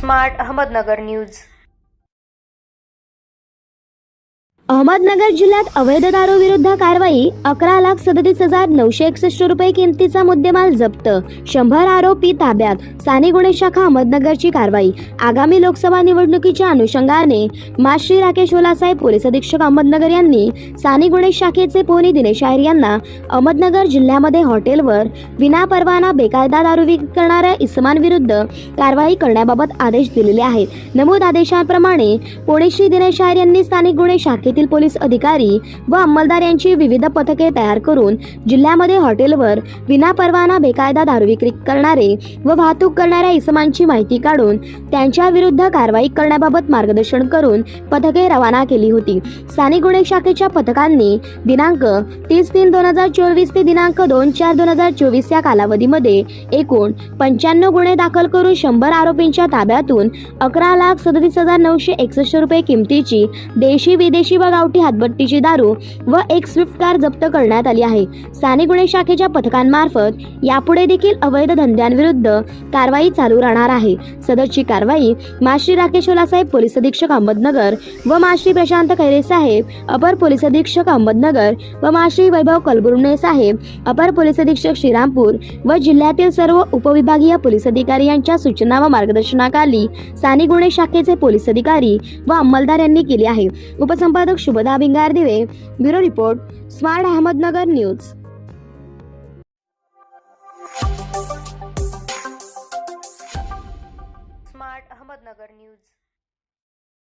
Smart Ahmednagar news. Ahmednagar जिल्ह्यात अवैध दारू विरुद्ध कारवाई। 11,37,961 रुपये किमतीचा मुद्देमाल जप्त। 100 आरोपी ताब्यात। स्थानिक गुन्हे शाखा अहमदनगरची कारवाई। आगामी लोकसभा निवडणुकीच्या अनुषंगाने माश्री राकेश ओलासाहेब पोलीस अधीक्षक अहमदनगर यांनी स्थानिक गुन्हे शाखेचे पोनी दिनेश आहेर यांना अहमदनगर जिल्ह्यामध्ये हॉटेलवर विनापरवाना बेकायदा दारू विक्री करणाऱ्या इसमांविरुद्ध कारवाई करण्याबाबत आदेश दिलेले आहेत। नमूद आदेशाप्रमाणे पोणी श्री दिनेश आहेर यांनी स्थानिक गुन्हे शाखेतील पोलीस अधिकारी व अंमलदार यांची विविध पथके तयार करून जिल्ह्यामध्ये हॉटेलवर विनापरवाना बेकायदा दारू विक्री करणारे व वाहतूक करणाऱ्या इसमांची माहिती काढून त्यांच्या विरुद्ध कारवाई करण्याबाबत मार्गदर्शन करून पथके रवाना केली होती। स्थानिक गुन्हे शाखेच्या पथकांनी दिनांक 30/3/2024 ते दिनांक 2/4/2024 या कालावधीमध्ये एकूण 95 गुन्हे दाखल करून 100 आरोपींच्या ताब्यातून 11,37,961 रुपये किमतीची देशी विदेशी व गावठी हातभट्टीची दारू व एक स्विफ्ट कार जप्त करण्यात आली आहे। स्थानिक गुन्हे शाखेच्या पथकांमार्फत यापुढे देखील अवैध धंद्यांविरुद्ध कारवाई चालू राहणार आहे। सदरची कारवाई माश्री राकेश ओलासाहेब पोलीस अधीक्षक अहमदनगर व माश्री प्रशांत खैरे साहेब अपर पोलीस अधीक्षक अहमदनगर व माश्री वैभव कलबुर्णे साहेब अपर पोलीस अधीक्षक श्रीरामपूर व जिल्ह्यातील सर्व उपविभागीय पोलीस अधिकारी यांच्या सूचना व मार्गदर्शनाखाली स्थानिक गुन्हे शाखेचे पोलीस अधिकारी व अंमलदार यांनी केली आहे। उपसंपादक शुभदा भिंगार दिवे, bureau report, smart Ahmednagar news.